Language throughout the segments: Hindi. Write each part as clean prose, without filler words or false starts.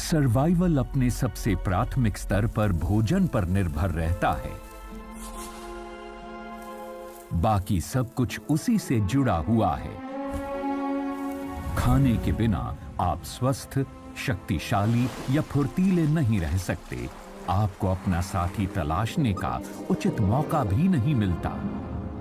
सर्वाइवल अपने सबसे प्राथमिक स्तर पर भोजन पर निर्भर रहता है। बाकी सब कुछ उसी से जुड़ा हुआ है। खाने के बिना आप स्वस्थ, शक्तिशाली या फुर्तीले नहीं रह सकते। आपको अपना साथी तलाशने का उचित मौका भी नहीं मिलता।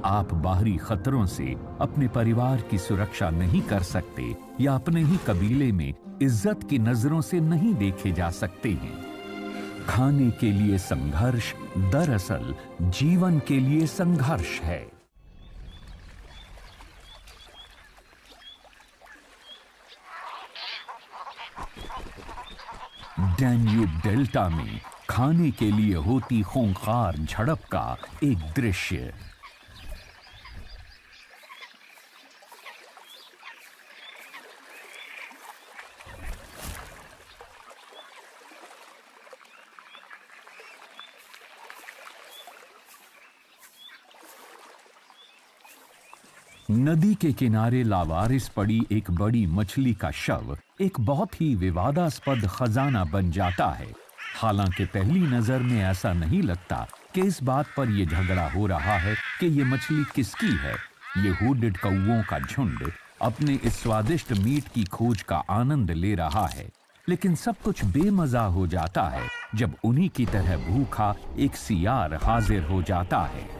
आप बाहरी खतरों से अपने परिवार की सुरक्षा नहीं कर सकते या अपने ही कबीले में इज्जत की नजरों से नहीं देखे जा सकते हैं। खाने के लिए संघर्ष दरअसल जीवन के लिए संघर्ष है। डैन्यूब डेल्टा में खाने के लिए होती खूंखार झड़प का एक दृश्य। नदी के किनारे लावारिस पड़ी एक बड़ी मछली का शव एक बहुत ही विवादास्पद खजाना बन जाता है। हालांकि पहली नजर में ऐसा नहीं लगता कि इस बात पर यह झगड़ा हो रहा है कि यह मछली किसकी है। ये हुडेड कौवों का झुंड अपने इस स्वादिष्ट मीट की खोज का आनंद ले रहा है। लेकिन सब कुछ बेमजा हो जाता है जब उन्हीं की तरह भूखा एक सियार हाजिर हो जाता है।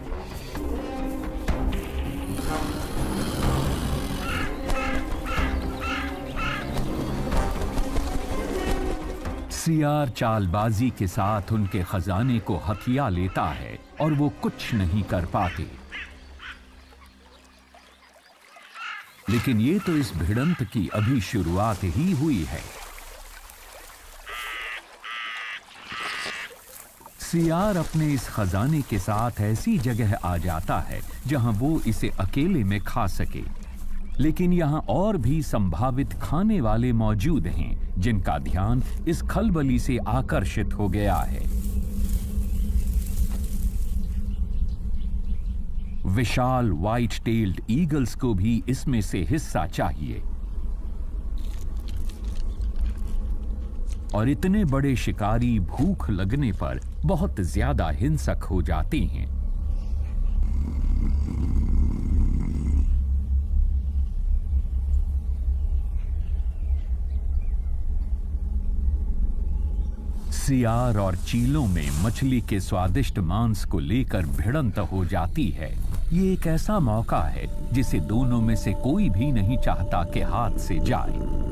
सियार चालबाजी के साथ उनके खजाने को हथिया लेता है और वो कुछ नहीं कर पाते। लेकिन ये तो इस भिड़ंत की अभी शुरुआत ही हुई है। सियार अपने इस खजाने के साथ ऐसी जगह आ जाता है जहां वो इसे अकेले में खा सके। लेकिन यहां और भी संभावित खाने वाले मौजूद हैं जिनका ध्यान इस खलबली से आकर्षित हो गया है। विशाल व्हाइट टेल्ड ईगल्स को भी इसमें से हिस्सा चाहिए। और इतने बड़े शिकारी भूख लगने पर बहुत ज्यादा हिंसक हो जाते हैं। सियार और चीलों में मछली के स्वादिष्ट मांस को लेकर भिड़ंत हो जाती है। ये एक ऐसा मौका है जिसे दोनों में से कोई भी नहीं चाहता कि हाथ से जाए।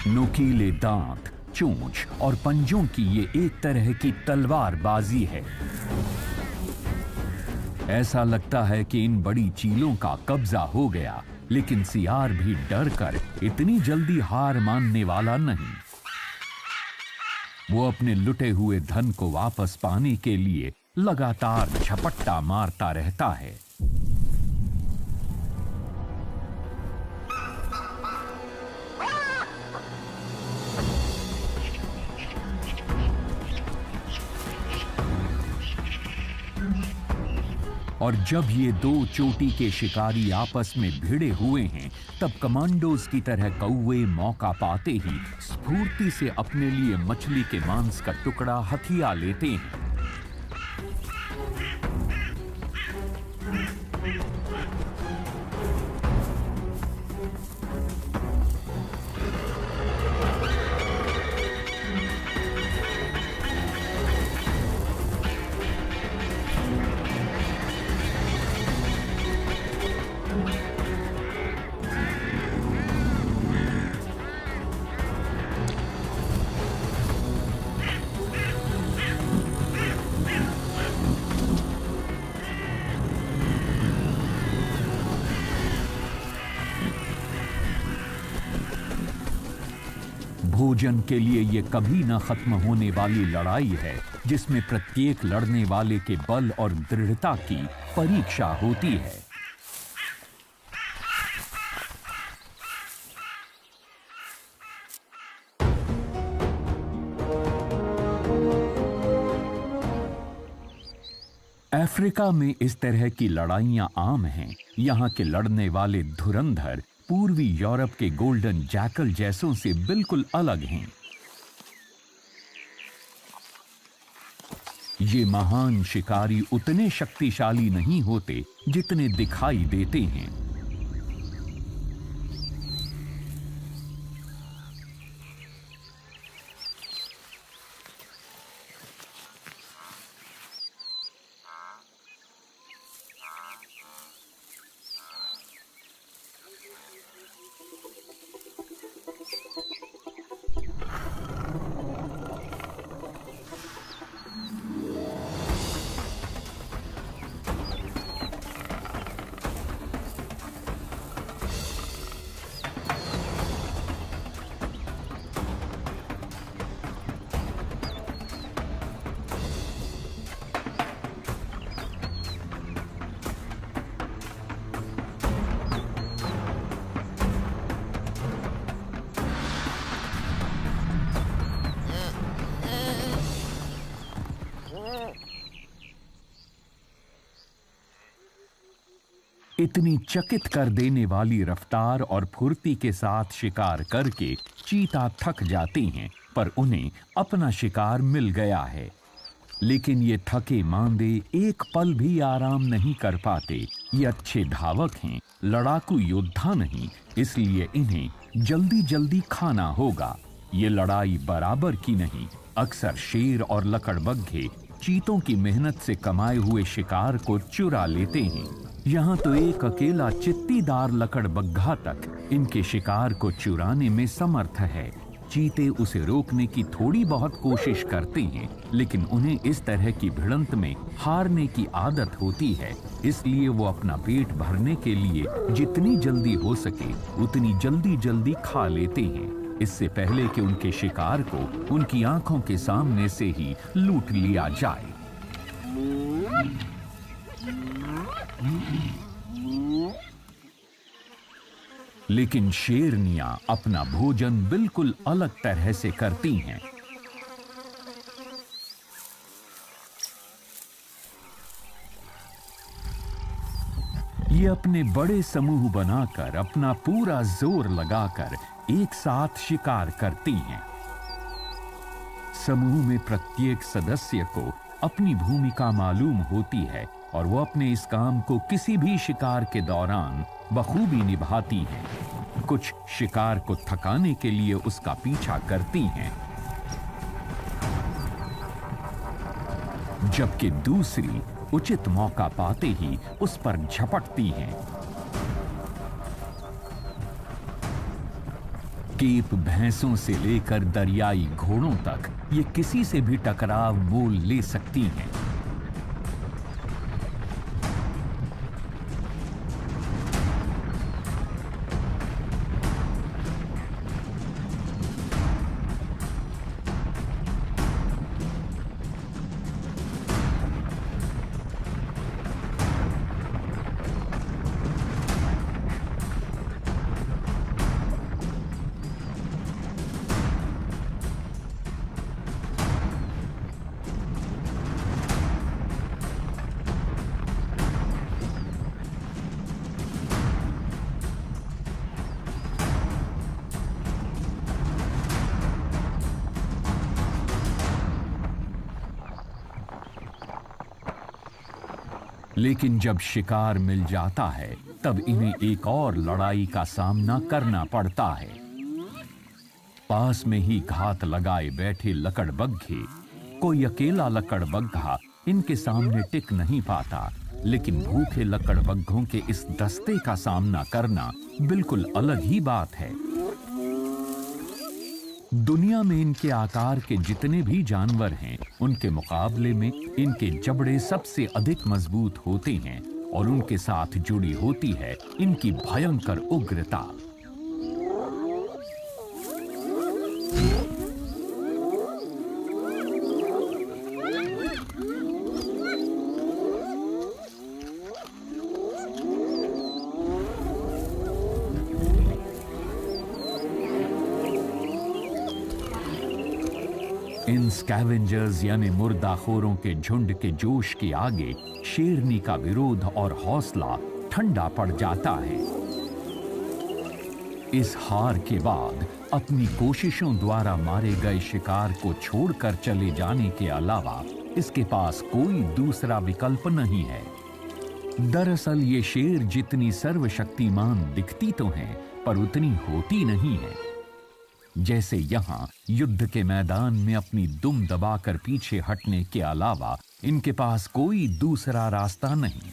नुकीले दांत, चोंच और पंजों की ये एक तरह की तलवारबाजी है। ऐसा लगता है कि इन बड़ी चीलों का कब्जा हो गया, लेकिन सियार भी डर कर इतनी जल्दी हार मानने वाला नहीं। वो अपने लुटे हुए धन को वापस पाने के लिए लगातार झपट्टा मारता रहता है। और जब ये दो चोटी के शिकारी आपस में भिड़े हुए हैं, तब कमांडोज की तरह कौवे मौका पाते ही स्फूर्ति से अपने लिए मछली के मांस का टुकड़ा हथिया लेते हैं। भोजन के लिए ये कभी न खत्म होने वाली लड़ाई है, जिसमें प्रत्येक लड़ने वाले के बल और दृढ़ता की परीक्षा होती है। अफ्रीका में इस तरह की लड़ाइयां आम हैं। यहाँ के लड़ने वाले धुरंधर पूर्वी यूरोप के गोल्डन जैकल जैसों से बिल्कुल अलग हैं। ये महान शिकारी उतने शक्तिशाली नहीं होते जितने दिखाई देते हैं। इतनी चकित कर देने वाली रफ्तार और फुर्ती के साथ शिकार करके चीता थक जाते हैं, पर उन्हें अपना शिकार मिल गया है। लेकिन ये थके मांदे एक पल भी आराम नहीं कर पाते। ये अच्छे धावक हैं, लड़ाकू योद्धा नहीं, इसलिए इन्हें जल्दी जल्दी खाना होगा। ये लड़ाई बराबर की नहीं। अक्सर शेर और लकड़बग्घे चीतों की मेहनत से कमाए हुए शिकार को चुरा लेते हैं। यहाँ तो एक अकेला चित्तीदार लकड़बग्घा तक इनके शिकार को चुराने में समर्थ है। चीते उसे रोकने की थोड़ी बहुत कोशिश करते हैं, लेकिन उन्हें इस तरह की भिड़ंत में हारने की आदत होती है। इसलिए वो अपना पेट भरने के लिए जितनी जल्दी हो सके उतनी जल्दी जल्दी खा लेते हैं, इससे पहले कि उनके शिकार को उनकी आंखों के सामने से ही लूट लिया जाए। लेकिन शेरनियां अपना भोजन बिल्कुल अलग तरह से करती हैं। ये अपने बड़े समूह बनाकर अपना पूरा जोर लगाकर एक साथ शिकार करती हैं। समूह में प्रत्येक सदस्य को अपनी भूमिका मालूम होती है और वो अपने इस काम को किसी भी शिकार के दौरान बखूबी निभाती हैं। कुछ शिकार को थकाने के लिए उसका पीछा करती हैं, जबकि दूसरी उचित मौका पाते ही उस पर झपटती हैं। केप भैंसों से लेकर दरियाई घोड़ों तक ये किसी से भी टकराव मोल ले सकती हैं। लेकिन जब शिकार मिल जाता है तब इन्हें एक और लड़ाई का सामना करना पड़ता है। पास में ही घात लगाए बैठे लकड़बग्घे, कोई अकेला लकड़बग्घा इनके सामने टिक नहीं पाता, लेकिन भूखे लकड़बग्घों के इस दस्ते का सामना करना बिल्कुल अलग ही बात है। दुनिया में इनके आकार के जितने भी जानवर हैं, उनके मुकाबले में इनके जबड़े सबसे अधिक मजबूत होते हैं और उनके साथ जुड़ी होती है इनकी भयंकर उग्रता। इन स्कैवेंजर्स यानी मुर्दाखोरों के झुंड के जोश के आगे शेरनी का विरोध और हौसला ठंडा पड़ जाता है। इस हार के बाद अपनी कोशिशों द्वारा मारे गए शिकार को छोड़कर चले जाने के अलावा इसके पास कोई दूसरा विकल्प नहीं है। दरअसल ये शेर जितनी सर्वशक्तिमान दिखती तो हैं, पर उतनी होती नहीं है। जैसे यहां युद्ध के मैदान में अपनी दुम दबाकर पीछे हटने के अलावा इनके पास कोई दूसरा रास्ता नहीं।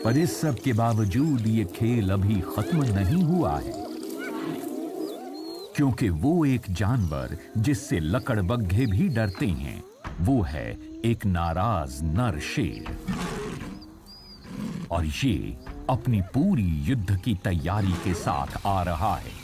पर इस सब के बावजूद ये खेल अभी खत्म नहीं हुआ है, क्योंकि वो एक जानवर जिससे लकड़बग्घे भी डरते हैं, वो है एक नाराज नर शेर। और ये अपनी पूरी युद्ध की तैयारी के साथ आ रहा है।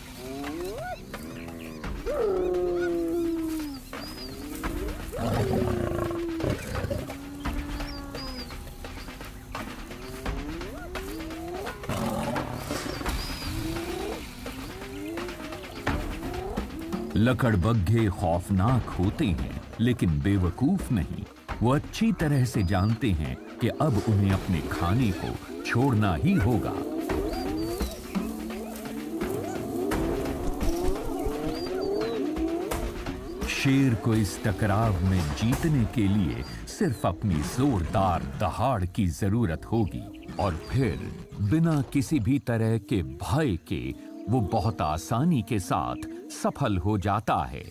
लकड़बग्घे खौफनाक होते हैं, लेकिन बेवकूफ नहीं। वो अच्छी तरह से जानते हैं कि अब उन्हें अपने खाने को छोड़ना ही होगा। शेर को इस टकराव में जीतने के लिए सिर्फ अपनी जोरदार दहाड़ की जरूरत होगी, और फिर बिना किसी भी तरह के भय के वो बहुत आसानी के साथ सफल हो जाता है।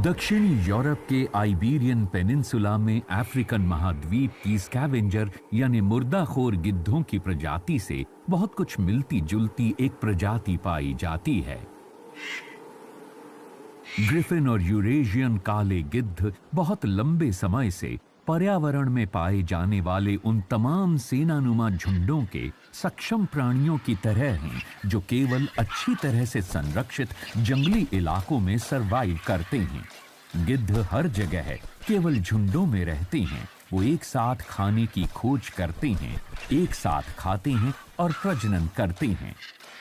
दक्षिणी यूरोप के आइबेरियन पेनिनसुला में अफ्रीकन महाद्वीप की स्कैवेंजर यानी मुर्दाखोर गिद्धों की प्रजाति से बहुत कुछ मिलती जुलती एक प्रजाति पाई जाती है। ग्रिफिन और यूरेशियन काले गिद्ध बहुत लंबे समय से पर्यावरण में पाए जाने वाले उन तमाम सेनानुमा झुंडों के सक्षम प्राणियों की तरह हैं, जो केवल अच्छी तरह से संरक्षित जंगली इलाकों में सरवाइव करते हैं। गिद्ध हर जगह है, केवल झुंडों में रहते हैं। वो एक साथ खाने की खोज करते हैं, एक साथ खाते हैं और प्रजनन करते हैं।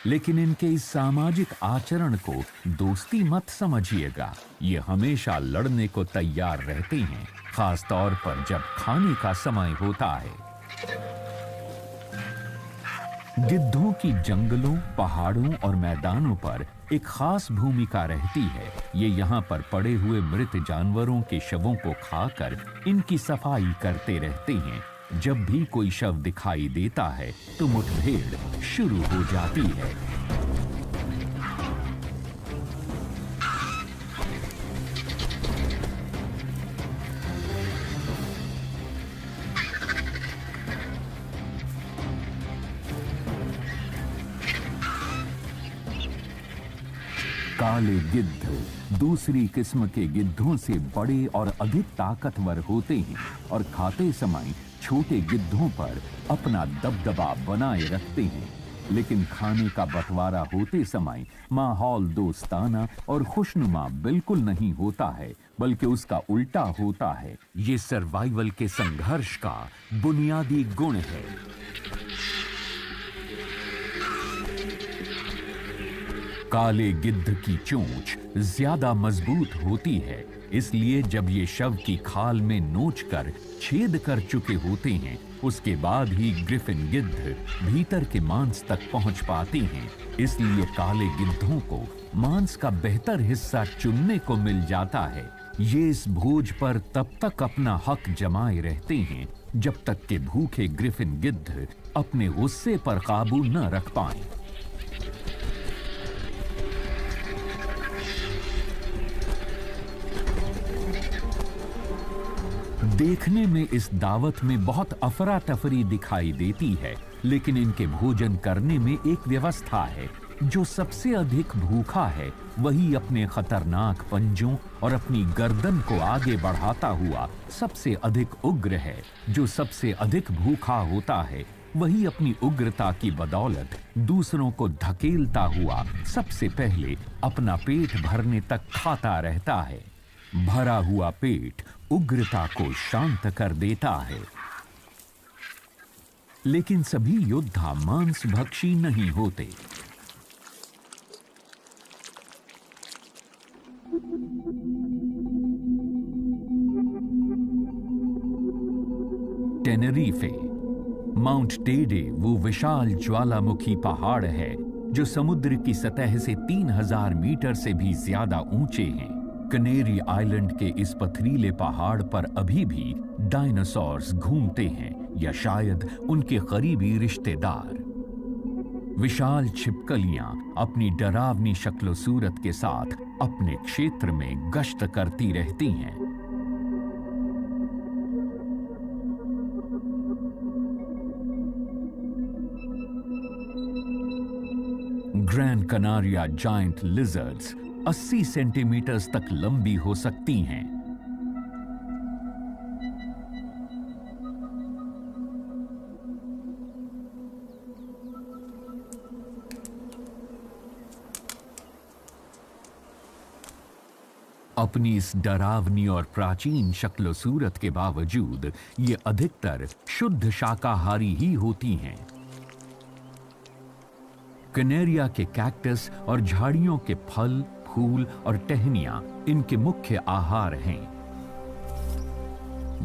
लेकिन इनके इस सामाजिक आचरण को दोस्ती मत समझिएगा। ये हमेशा लड़ने को तैयार रहते हैं, खास तौर पर जब खाने का समय होता है। गिद्धों की जंगलों, पहाड़ों और मैदानों पर एक खास भूमिका रहती है। ये यहाँ पर पड़े हुए मृत जानवरों के शवों को खाकर इनकी सफाई करते रहते हैं। जब भी कोई शव दिखाई देता है तो मुठभेड़ शुरू हो जाती है। काले गिद्ध दूसरी किस्म के गिद्धों से बड़े और अधिक ताकतवर होते हैं और खाते समय छोटे गिद्धों पर अपना दबदबा बनाए रखते हैं। लेकिन खाने का बंटवारा होते समय माहौल दोस्ताना और खुशनुमा बिल्कुल नहीं होता है, बल्कि उसका उल्टा होता है। ये सर्वाइवल के संघर्ष का बुनियादी गुण है। काले गिद्ध की चोंच ज्यादा मजबूत होती है, इसलिए जब ये शव की खाल में नोचकर छेद कर चुके होते हैं, उसके बाद ही ग्रिफिन गिद्ध भीतर के मांस तक पहुंच पाते हैं। इसलिए काले गिद्धों को मांस का बेहतर हिस्सा चुनने को मिल जाता है। ये इस भोज पर तब तक अपना हक जमाए रहते हैं जब तक कि भूखे ग्रिफिन गिद्ध अपने गुस्से पर काबू न रख पाएं। देखने में इस दावत में बहुत अफरा तफरी दिखाई देती है, लेकिन इनके भोजन करने में एक व्यवस्था है। जो सबसे अधिक भूखा है वही अपने खतरनाक पंजों और अपनी गर्दन को आगे बढ़ाता हुआ सबसे अधिक उग्र है। जो सबसे अधिक भूखा होता है वही अपनी उग्रता की बदौलत दूसरों को धकेलता हुआ सबसे पहले अपना पेट भरने तक खाता रहता है। भरा हुआ पेट उग्रता को शांत कर देता है। लेकिन सभी योद्धा मांसभक्षी नहीं होते। टेनरीफे, माउंट टेडे वो विशाल ज्वालामुखी पहाड़ है जो समुद्र की सतह से 3000 मीटर से भी ज्यादा ऊंचे हैं। कनेरी आइलैंड के इस पथरीले पहाड़ पर अभी भी डायनासोर्स घूमते हैं, या शायद उनके करीबी रिश्तेदार। विशाल छिपकलियां अपनी डरावनी शक्ल सूरत के साथ अपने क्षेत्र में गश्त करती रहती हैं। ग्रैंड कनारिया जायंट लिजर्ड्स 80 सेंटीमीटर तक लंबी हो सकती हैं। अपनी इस डरावनी और प्राचीन शक्ल सूरत के बावजूद ये अधिकतर शुद्ध शाकाहारी ही होती हैं। कनेरिया के कैक्टस और झाड़ियों के फल, फूल और टहनियां इनके मुख्य आहार हैं।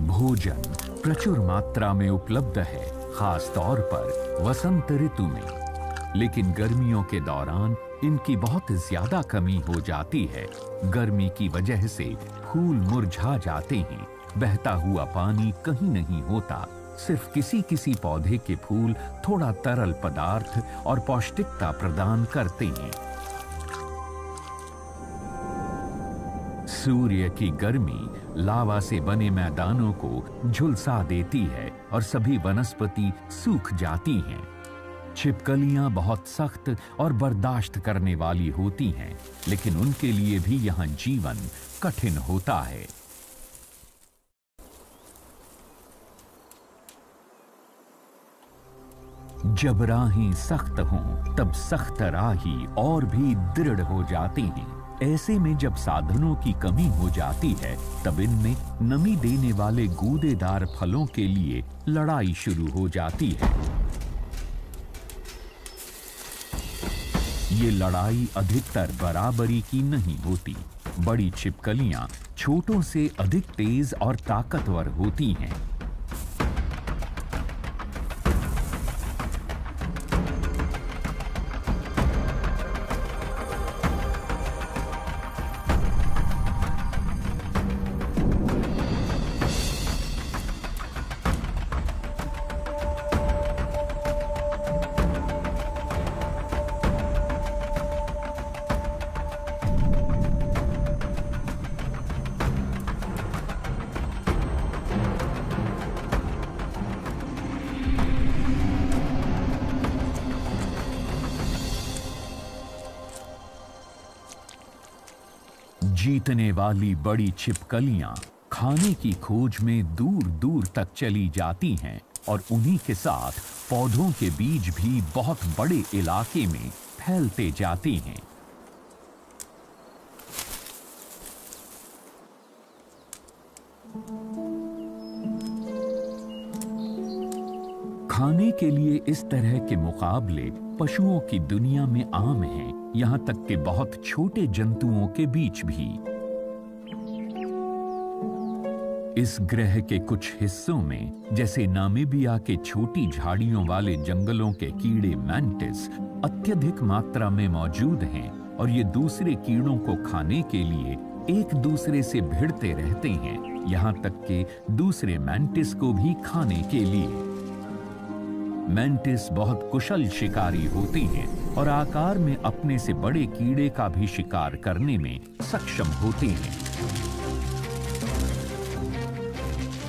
भोजन प्रचुर मात्रा में उपलब्ध है, खास तौर पर वसंत ऋतु में। लेकिन गर्मियों के दौरान इनकी बहुत ज्यादा कमी हो जाती है। गर्मी की वजह से फूल मुरझा जाते हैं, बहता हुआ पानी कहीं नहीं होता। सिर्फ किसी किसी पौधे के फूल थोड़ा तरल पदार्थ और पौष्टिकता प्रदान करते हैं। सूर्य की गर्मी लावा से बने मैदानों को झुलसा देती है और सभी वनस्पति सूख जाती हैं। छिपकलियां बहुत सख्त और बर्दाश्त करने वाली होती हैं, लेकिन उनके लिए भी यहां जीवन कठिन होता है। जब राहें सख्त हों, तब सख्त राही और भी दृढ़ हो जाती हैं। ऐसे में जब साधनों की कमी हो जाती है, तब इनमें नमी देने वाले गूदेदार फलों के लिए लड़ाई शुरू हो जाती है। ये लड़ाई अधिकतर बराबरी की नहीं होती। बड़ी छिपकलियां छोटों से अधिक तेज और ताकतवर होती हैं। जीतने वाली बड़ी छिपकलियां खाने की खोज में दूर दूर तक चली जाती हैं और उन्हीं के साथ पौधों के बीज भी बहुत बड़े इलाके में फैलते जाते हैं। खाने के लिए इस तरह के मुकाबले पशुओं की दुनिया में आम हैं, यहां तक कि बहुत छोटे जंतुओं के बीच भी। इस ग्रह के कुछ हिस्सों में, जैसे नामीबिया के छोटी झाड़ियों वाले जंगलों के कीड़े मैंटिस अत्यधिक मात्रा में मौजूद हैं और ये दूसरे कीड़ों को खाने के लिए एक दूसरे से भिड़ते रहते हैं, यहां तक कि दूसरे मैंटिस को भी खाने के लिए। मैंटिस बहुत कुशल शिकारी होती हैं और आकार में अपने से बड़े कीड़े का भी शिकार करने में सक्षम होती हैं।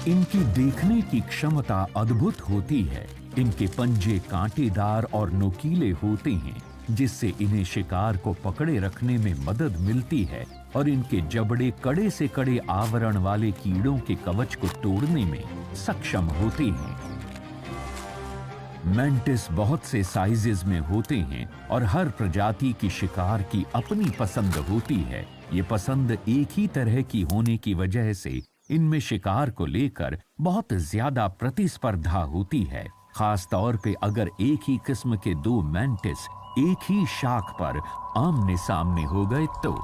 इनकी देखने की क्षमता अद्भुत होती है। इनके पंजे कांटेदार और नुकीले होते हैं, जिससे इन्हें शिकार को पकड़े रखने में मदद मिलती है और इनके जबड़े कड़े से कड़े आवरण वाले कीड़ों के कवच को तोड़ने में सक्षम होते हैं। मैंटिस बहुत से साइजेस में होते हैं और हर प्रजाति की शिकार की अपनी पसंद होती है। ये पसंद एक ही तरह की होने की वजह से इनमें शिकार को लेकर बहुत ज्यादा प्रतिस्पर्धा होती है, खास तौर पे अगर एक ही किस्म के दो मैंटिस एक ही शाख पर आमने सामने हो गए तो।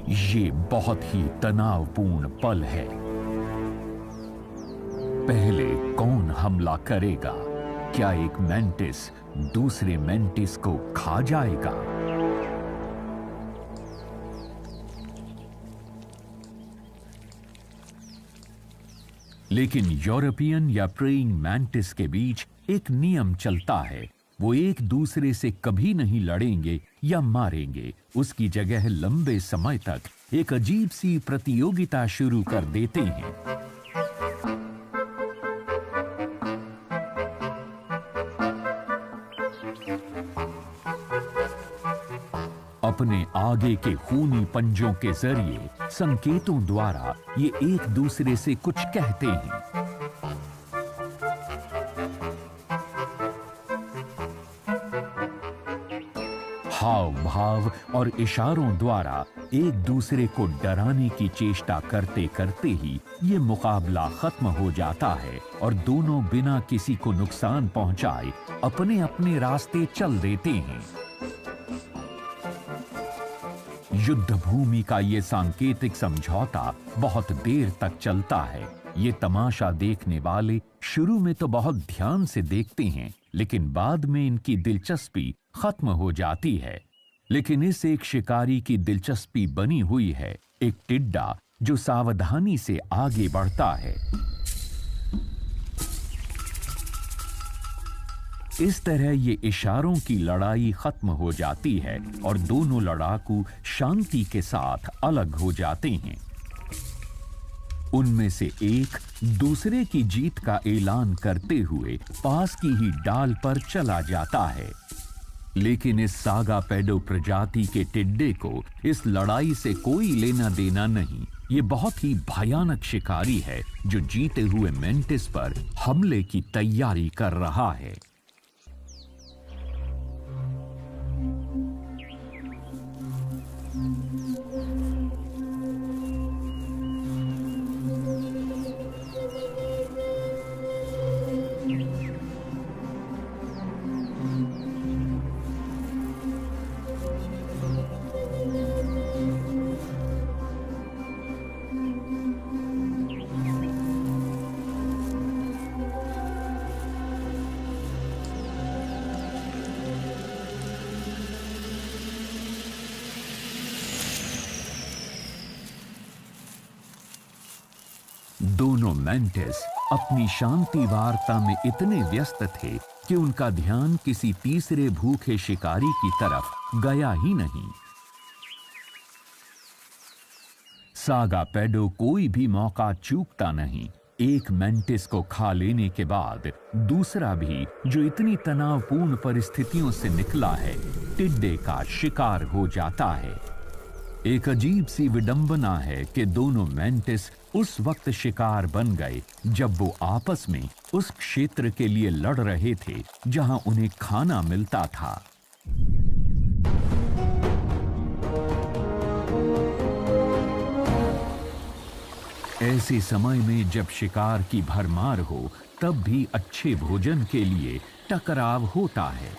ये बहुत ही तनावपूर्ण पल है। पहले कौन हमला करेगा? क्या एक मैंटिस दूसरे मैंटिस को खा जाएगा? लेकिन यूरोपियन या प्रेइंग मैंटिस के बीच एक नियम चलता है, वो एक दूसरे से कभी नहीं लड़ेंगे या मारेंगे। उसकी जगह लंबे समय तक एक अजीब सी प्रतियोगिता शुरू कर देते हैं। अपने आगे के खूनी पंजों के जरिए संकेतों द्वारा ये एक दूसरे से कुछ कहते हैं। हाव भाव और इशारों द्वारा एक दूसरे को डराने की चेष्टा करते करते ही ये मुकाबला खत्म हो जाता है और दोनों बिना किसी को नुकसान पहुंचाए अपने अपने रास्ते चल देते हैं। युद्ध भूमि का ये सांकेतिक समझौता बहुत देर तक चलता है। ये तमाशा देखने वाले शुरू में तो बहुत ध्यान से देखते हैं, लेकिन बाद में इनकी दिलचस्पी खत्म हो जाती है। लेकिन इस एक शिकारी की दिलचस्पी बनी हुई है एक टिड्डा जो सावधानी से आगे बढ़ता है। इस तरह ये इशारों की लड़ाई खत्म हो जाती है और दोनों लड़ाकू शांति के साथ अलग हो जाते हैं। उनमें से एक दूसरे की जीत का ऐलान करते हुए पास की ही डाल पर चला जाता है। लेकिन इस सागा पेडो प्रजाति के टिड्डे को इस लड़ाई से कोई लेना देना नहीं। ये बहुत ही भयानक शिकारी है जो जीते हुए मेंटिस पर हमले की तैयारी कर रहा है। दोनों मैंटिस अपनी शांति वार्ता में इतने व्यस्त थे कि उनका ध्यान किसी तीसरे भूखे शिकारी की तरफ गया ही नहीं। सागा पेडो कोई भी मौका चूकता नहीं। एक मैंटिस को खा लेने के बाद दूसरा भी, जो इतनी तनावपूर्ण परिस्थितियों से निकला है, टिड्डे का शिकार हो जाता है। एक अजीब सी विडंबना है कि दोनों मैंटिस उस वक्त शिकार बन गए जब वो आपस में उस क्षेत्र के लिए लड़ रहे थे जहां उन्हें खाना मिलता था। ऐसे समय में जब शिकार की भरमार हो तब भी अच्छे भोजन के लिए टकराव होता है।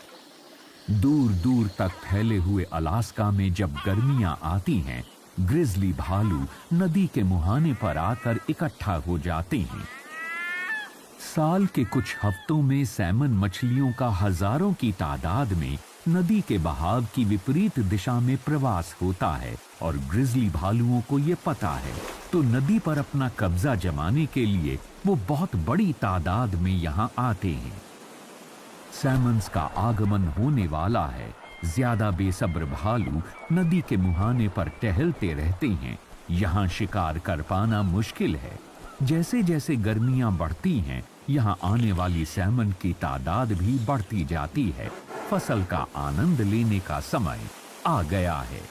दूर दूर तक फैले हुए अलास्का में जब गर्मियां आती हैं, ग्रिजली भालू नदी के मुहाने पर आकर इकट्ठा हो जाते हैं। साल के कुछ हफ्तों में सैमन मछलियों का हजारों की तादाद में नदी के बहाव की विपरीत दिशा में प्रवास होता है और ग्रिजली भालुओं को ये पता है, तो नदी पर अपना कब्जा जमाने के लिए वो बहुत बड़ी तादाद में यहाँ आते हैं। सैमन्स का आगमन होने वाला है। ज्यादा बेसब्र भालू नदी के मुहाने पर टहलते रहते हैं। यहाँ शिकार कर पाना मुश्किल है। जैसे जैसे गर्मियां बढ़ती हैं, यहाँ आने वाली सैमन की तादाद भी बढ़ती जाती है। फसल का आनंद लेने का समय आ गया है।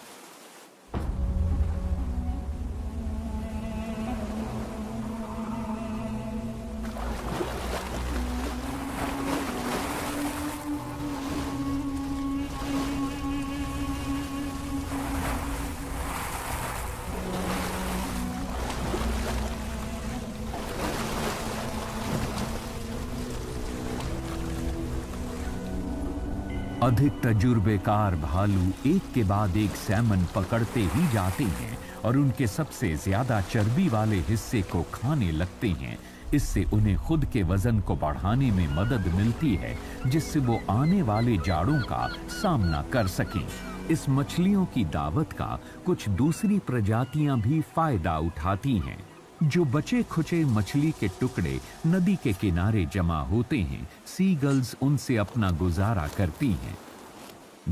अधिक तजुर्बेकार भालू एक के बाद एक सैमन पकड़ते ही जाते हैं और उनके सबसे ज्यादा चर्बी वाले हिस्से को खाने लगते हैं। इससे उन्हें खुद के वजन को बढ़ाने में मदद मिलती है, जिससे वो आने वाले जाड़ों का सामना कर सकें। इस मछलियों की दावत का कुछ दूसरी प्रजातियां भी फायदा उठाती हैं। जो बचे खुचे मछली के टुकड़े नदी के किनारे जमा होते हैं, सीगल्स उनसे अपना गुजारा करती हैं।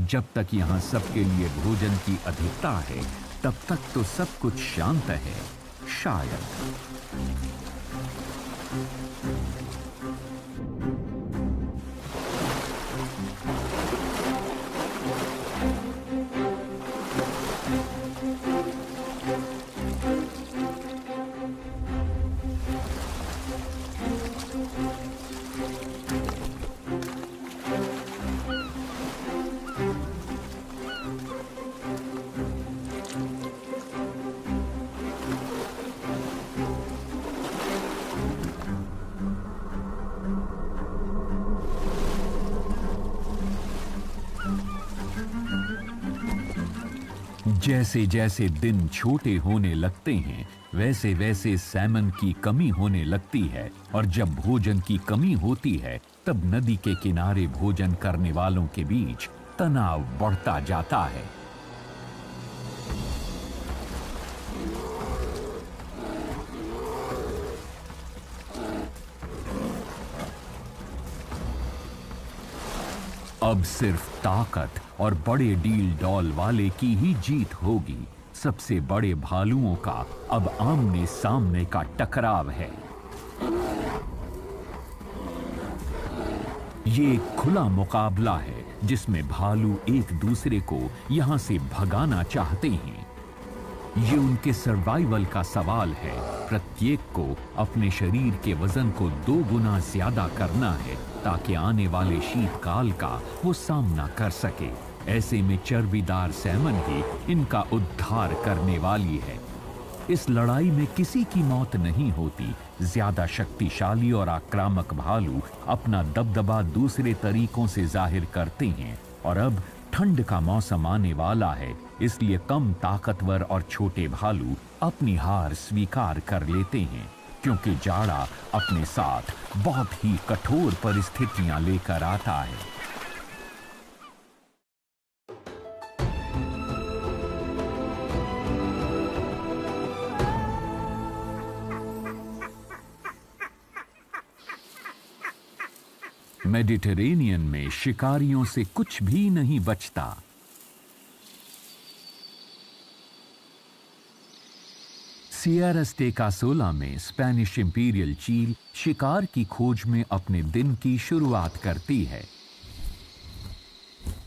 जब तक यहाँ सबके लिए भोजन की अधिकता है, तब तक तो सब कुछ शांत है, शायद। जैसे जैसे दिन छोटे होने लगते हैं, वैसे वैसे सैमन की कमी होने लगती है, और जब भोजन की कमी होती है, तब नदी के किनारे भोजन करने वालों के बीच तनाव बढ़ता जाता है। अब सिर्फ ताकत और बड़े डील डॉल वाले की ही जीत होगी। सबसे बड़े भालुओं का अब आमने सामने का टकराव है। ये एक खुला मुकाबला है, जिसमें भालू एक दूसरे को यहां से भगाना चाहते हैं। ये उनके सर्वाइवल का सवाल है। प्रत्येक को अपने शरीर के वजन को 2 गुना ज्यादा करना है, ताकि आने वाले शीतकाल का वो सामना कर सके। ऐसे में चर्बीदार सैमन ही इनका उद्धार करने वाली है। इस लड़ाई में किसी की मौत नहीं होती। ज्यादा शक्तिशाली और आक्रामक भालू अपना दबदबा दूसरे तरीकों से जाहिर करते हैं, और अब ठंड का मौसम आने वाला है, इसलिए कम ताकतवर और छोटे भालू अपनी हार स्वीकार कर लेते हैं, क्योंकि जाड़ा अपने साथ बहुत ही कठोर परिस्थितियां लेकर आता है। मेडिटेरेनियन में शिकारियों से कुछ भी नहीं बचता। सियरा स्टेकासोला में स्पेनिश इंपीरियल चील शिकार की खोज में अपने दिन की शुरुआत करती है।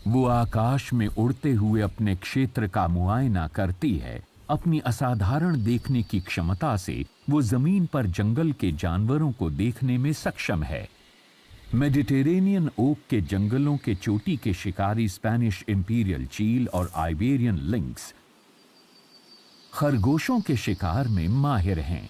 वो आकाश में उड़ते हुए अपने क्षेत्र का मुआयना करती है। अपनी असाधारण देखने की क्षमता से वो जमीन पर जंगल के जानवरों को देखने में सक्षम है। मेडिटेरेनियन ओक के जंगलों के चोटी के शिकारी स्पेनिश इंपीरियल चील और आइबेरियन लिंक्स खरगोशों के शिकार में माहिर हैं।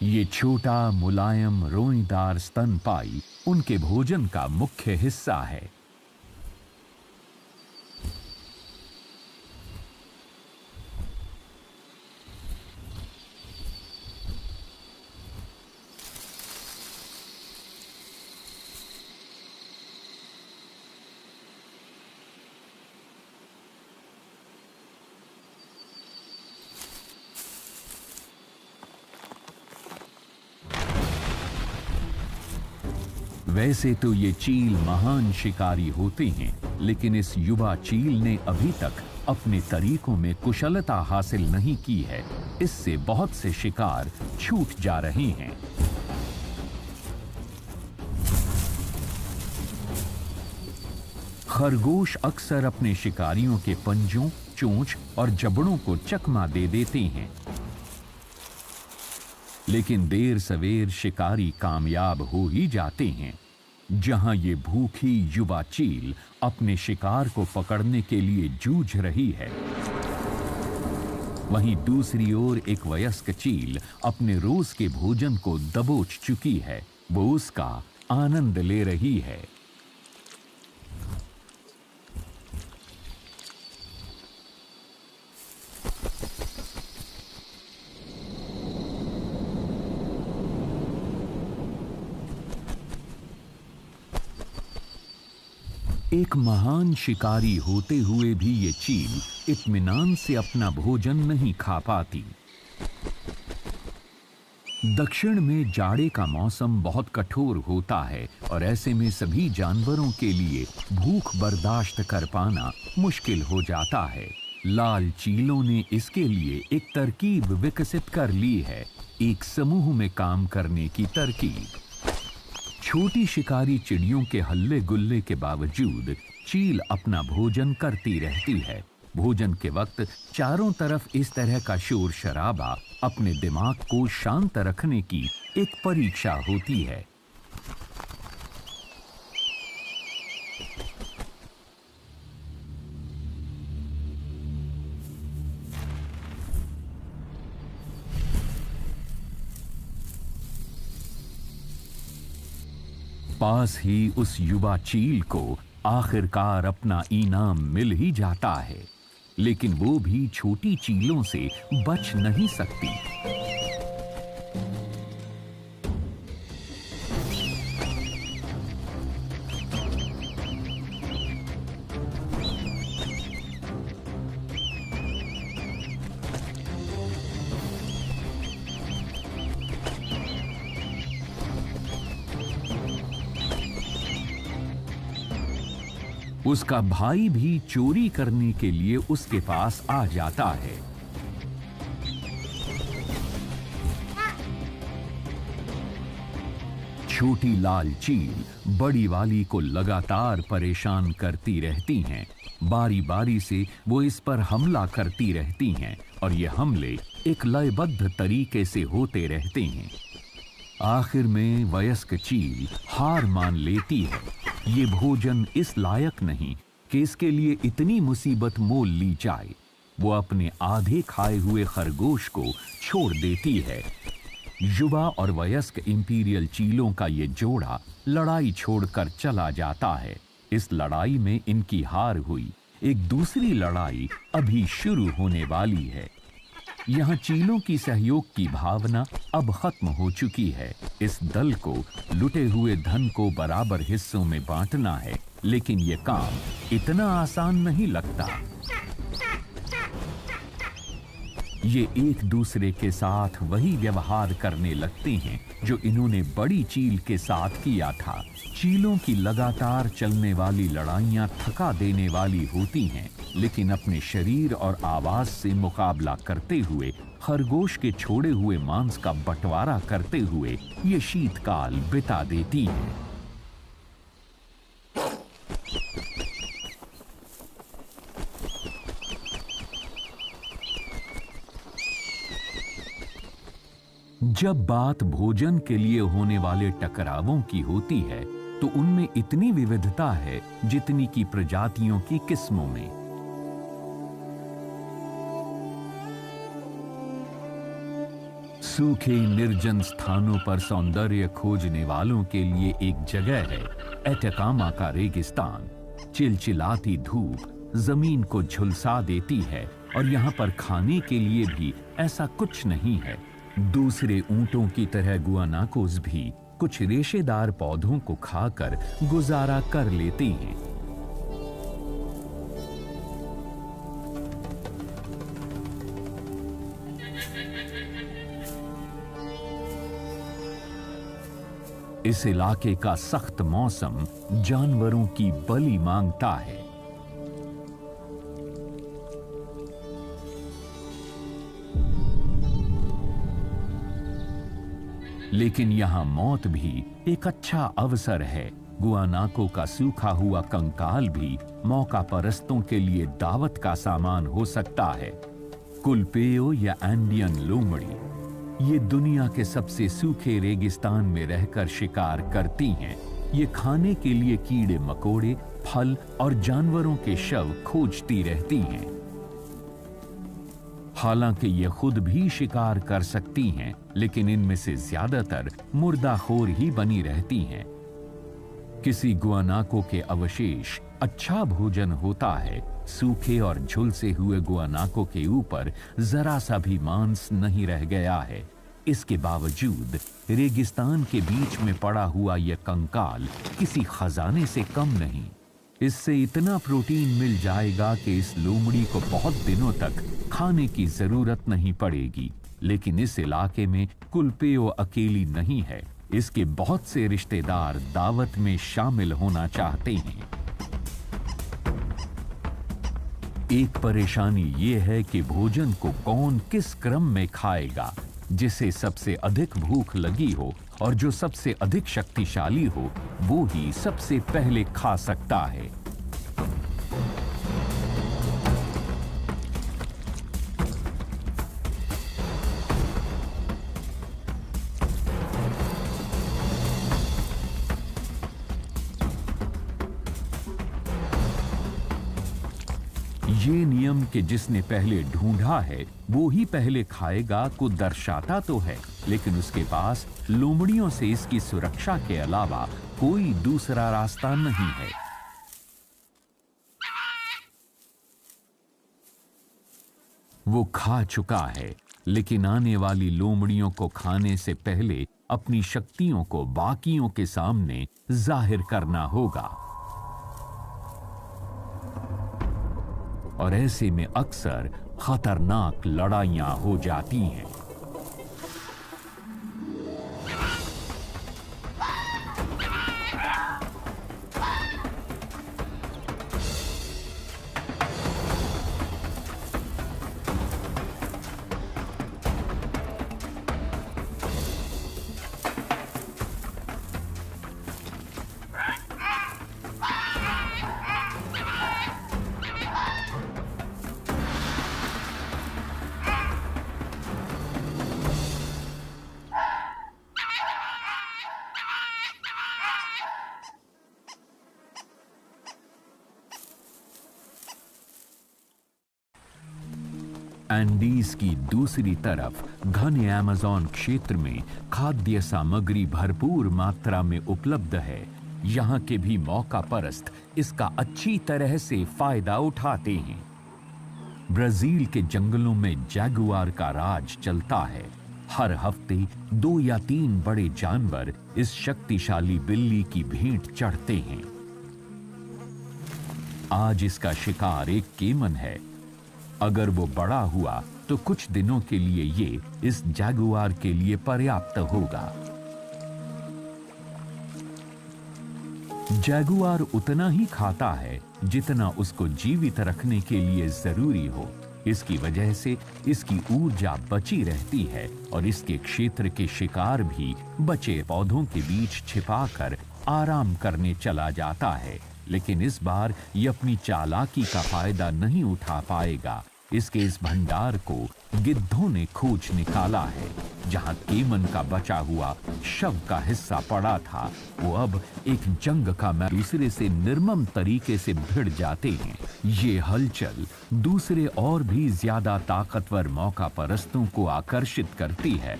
ये छोटा मुलायम रोईदार स्तनपाई उनके भोजन का मुख्य हिस्सा है। वैसे तो ये चील महान शिकारी होते हैं, लेकिन इस युवा चील ने अभी तक अपने तरीकों में कुशलता हासिल नहीं की है। इससे बहुत से शिकार छूट जा रहे हैं। खरगोश अक्सर अपने शिकारियों के पंजों, चोंच और जबड़ों को चकमा दे देते हैं, लेकिन देर सवेर शिकारी कामयाब हो ही जाते हैं। जहां ये भूखी युवा चील अपने शिकार को पकड़ने के लिए जूझ रही है, वहीं दूसरी ओर एक वयस्क चील अपने रोज के भोजन को दबोच चुकी है। वो उसका आनंद ले रही है। एक महान शिकारी होते हुए भी ये चील इत्मीनान से अपना भोजन नहीं खा पाती। दक्षिण में जाड़े का मौसम बहुत कठोर होता है और ऐसे में सभी जानवरों के लिए भूख बर्दाश्त कर पाना मुश्किल हो जाता है। लाल चीलों ने इसके लिए एक तरकीब विकसित कर ली है, एक समूह में काम करने की तरकीब। छोटी शिकारी चिड़ियों के हल्ले गुल्ले के बावजूद चील अपना भोजन करती रहती है। भोजन के वक्त चारों तरफ इस तरह का शोर शराबा अपने दिमाग को शांत रखने की एक परीक्षा होती है। पास ही उस युवा चील को आखिरकार अपना इनाम मिल ही जाता है, लेकिन वो भी छोटी चीलों से बच नहीं सकती। उसका भाई भी चोरी करने के लिए उसके पास आ जाता है। छोटी लाल चील बड़ी वाली को लगातार परेशान करती रहती हैं। बारी बारी से वो इस पर हमला करती रहती हैं और ये हमले एक लयबद्ध तरीके से होते रहते हैं। आखिर में वयस्क चील हार मान लेती है। ये भोजन इस लायक नहीं कि इसके लिए इतनी मुसीबत मोल ली जाए। वो अपने आधे खाए हुए खरगोश को छोड़ देती है। युवा और वयस्क इंपीरियल चीलों का ये जोड़ा लड़ाई छोड़कर चला जाता है। इस लड़ाई में इनकी हार हुई। एक दूसरी लड़ाई अभी शुरू होने वाली है। यहाँ चीलों की सहयोग की भावना अब खत्म हो चुकी है। इस दल को लुटे हुए धन को बराबर हिस्सों में बांटना है, लेकिन ये काम इतना आसान नहीं लगता। ये एक दूसरे के साथ वही व्यवहार करने लगते हैं जो इन्होंने बड़ी चील के साथ किया था। चीलों की लगातार चलने वाली लड़ाइयां थका देने वाली होती हैं, लेकिन अपने शरीर और आवाज से मुकाबला करते हुए, खरगोश के छोड़े हुए मांस का बंटवारा करते हुए ये शीतकाल बिता देती हैं। जब बात भोजन के लिए होने वाले टकरावों की होती है तो उनमें इतनी विविधता है जितनी की प्रजातियों की किस्मों में। सूखे निर्जन स्थानों पर सौंदर्य खोजने वालों के लिए एक जगह है एटाकामा का रेगिस्तान। चिलचिलाती धूप जमीन को झुलसा देती है और यहाँ पर खाने के लिए भी ऐसा कुछ नहीं है। दूसरे ऊंटों की तरह गुआनाकोस भी कुछ रेशेदार पौधों को खाकर गुजारा कर लेते हैं। इस इलाके का सख्त मौसम जानवरों की बलि मांगता है। लेकिन यहां मौत भी एक अच्छा अवसर है। गुआनाको का सूखा हुआ कंकाल भी मौका परस्तों के लिए दावत का सामान हो सकता है। कुलपेयो या एंडियन लोमड़ी ये दुनिया के सबसे सूखे रेगिस्तान में रहकर शिकार करती हैं। ये खाने के लिए कीड़े मकोड़े, फल और जानवरों के शव खोजती रहती हैं। हालांकि ये खुद भी शिकार कर सकती हैं, लेकिन इनमें से ज्यादातर मुर्दाखोर ही बनी रहती हैं। किसी गुआनाको के अवशेष अच्छा भोजन होता है। सूखे और झुलसे हुए गुआनाको के ऊपर जरा सा भी मांस नहीं रह गया है। इसके बावजूद रेगिस्तान के बीच में पड़ा हुआ यह कंकाल किसी खजाने से कम नहीं। इससे इतना प्रोटीन मिल जाएगा कि इस लोमड़ी को बहुत दिनों तक खाने की जरूरत नहीं पड़ेगी। लेकिन इस इलाके में कुलपेयो अकेली नहीं है। इसके बहुत से रिश्तेदार दावत में शामिल होना चाहते हैं। एक परेशानी यह है कि भोजन को कौन किस क्रम में खाएगा। जिसे सबसे अधिक भूख लगी हो और जो सबसे अधिक शक्तिशाली हो, वो ही सबसे पहले खा सकता है। ये नियम कि जिसने पहले ढूंढा है वो ही पहले खाएगा को दर्शाता तो है, लेकिन उसके पास लोमड़ियों से इसकी सुरक्षा के अलावा कोई दूसरा रास्ता नहीं है। वो खा चुका है, लेकिन आने वाली लोमड़ियों को खाने से पहले अपनी शक्तियों को बाकियों के सामने जाहिर करना होगा। और ऐसे में अक्सर खतरनाक लड़ाइयां हो जाती हैं। एंडीज की दूसरी तरफ घने अमेज़न क्षेत्र में खाद्य सामग्री भरपूर मात्रा में उपलब्ध है। यहाँ के भी मौका परस्त इसका अच्छी तरह से फायदा उठाते हैं। ब्राजील के जंगलों में जैगुआर का राज चलता है। हर हफ्ते 2 या 3 बड़े जानवर इस शक्तिशाली बिल्ली की भेंट चढ़ते हैं। आज इसका शिकार एक केमन है। अगर वो बड़ा हुआ तो कुछ दिनों के लिए ये इस जैगुआर के लिए पर्याप्त होगा। जैगुआर उतना ही खाता है जितना उसको जीवित रखने के लिए जरूरी हो। इसकी वजह से इसकी ऊर्जा बची रहती है और इसके क्षेत्र के शिकार भी बचे पौधों के बीच छिपाकर आराम करने चला जाता है। लेकिन इस बार ये अपनी चालाकी का फायदा नहीं उठा पाएगा। इसके इस भंडार को गिद्धों ने खोज निकाला है। जहां केमन का बचा हुआ शव का हिस्सा पड़ा था, वो अब एक जंग का दूसरे से निर्मम तरीके से भिड़ जाते हैं। ये हलचल दूसरे और भी ज्यादा ताकतवर मौका परस्तों को आकर्षित करती है।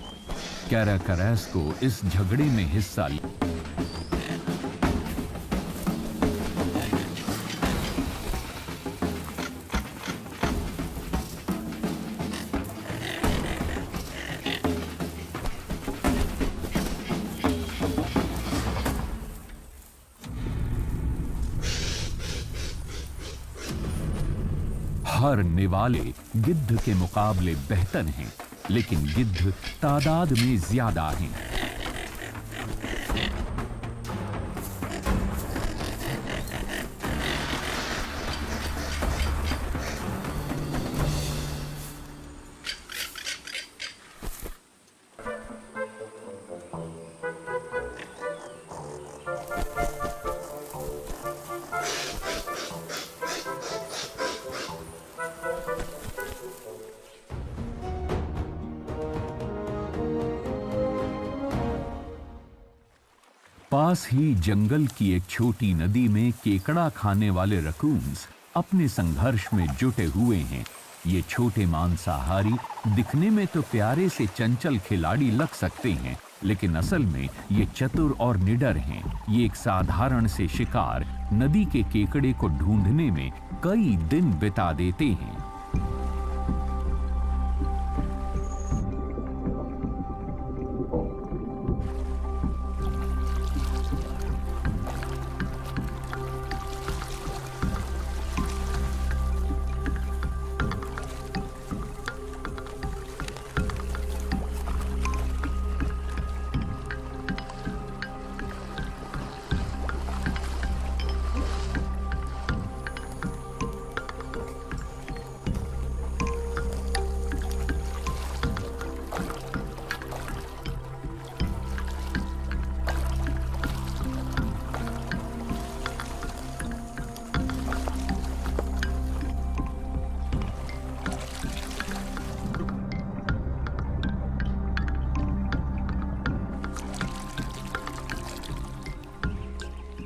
कैराकरैस को इस झगड़े में हिस्सा हर निवाले गिद्ध के मुकाबले बेहतर हैं, लेकिन गिद्ध तादाद में ज्यादा हैं। पास ही जंगल की एक छोटी नदी में केकड़ा खाने वाले रकून्स अपने संघर्ष में जुटे हुए हैं। ये छोटे मांसाहारी दिखने में तो प्यारे से चंचल खिलाड़ी लग सकते हैं, लेकिन असल में ये चतुर और निडर हैं। ये एक साधारण से शिकार नदी के केकड़े को ढूंढने में कई दिन बिता देते हैं।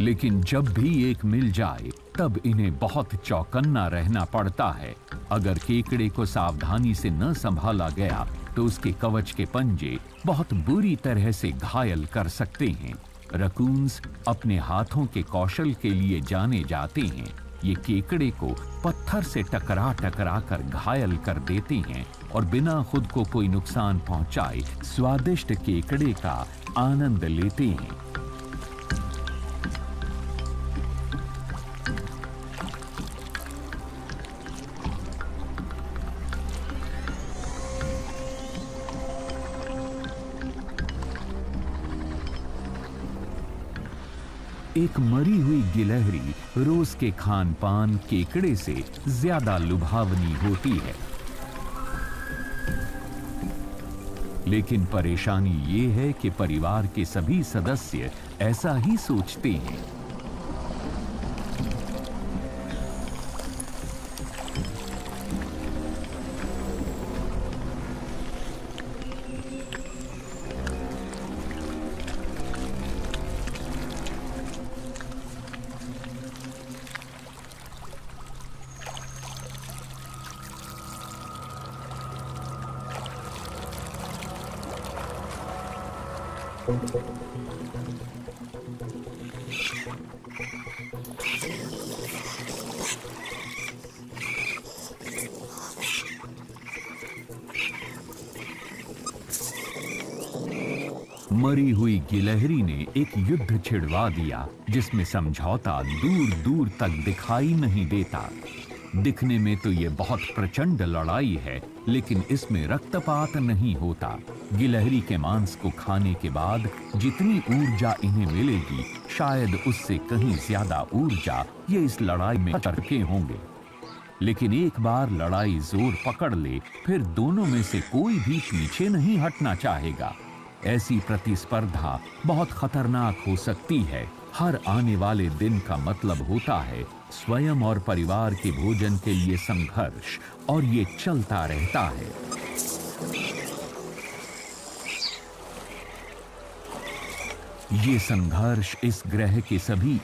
लेकिन जब भी एक मिल जाए तब इन्हें बहुत चौकन्ना रहना पड़ता है। अगर केकड़े को सावधानी से न संभाला गया तो उसके कवच के पंजे बहुत बुरी तरह से घायल कर सकते हैं। रकून्स अपने हाथों के कौशल के लिए जाने जाते हैं। ये केकड़े को पत्थर से टकरा टकरा कर घायल कर देते हैं और बिना खुद को कोई नुकसान पहुंचाए स्वादिष्ट केकड़े का आनंद लेते हैं। एक मरी हुई गिलहरी रोज के खान पान केकड़े से ज्यादा लुभावनी होती है। लेकिन परेशानी ये है कि परिवार के सभी सदस्य ऐसा ही सोचते हैं। मरी हुई गिलहरी ने एक युद्ध छिड़वा दिया जिसमें समझौता दूर दूर तक दिखाई नहीं देता। दिखने में तो ये बहुत प्रचंड लड़ाई है, लेकिन इसमें रक्तपात नहीं होता। गिलहरी के मांस को खाने के बाद जितनी ऊर्जा इन्हें मिलेगी, शायद उससे कहीं ज्यादा ऊर्जा ये इस लड़ाई में चरके होंगे। लेकिन एक बार लड़ाई जोर पकड़ ले, फिर दोनों में से कोई भी पीछे नहीं हटना चाहेगा। ऐसी प्रतिस्पर्धा बहुत खतरनाक हो सकती है। हर आने वाले दिन का मतलब होता है स्वयं और परिवार के भोजन के लिए संघर्ष, और ये चलता रहता है। ये संघर्ष इस ग्रह के सभी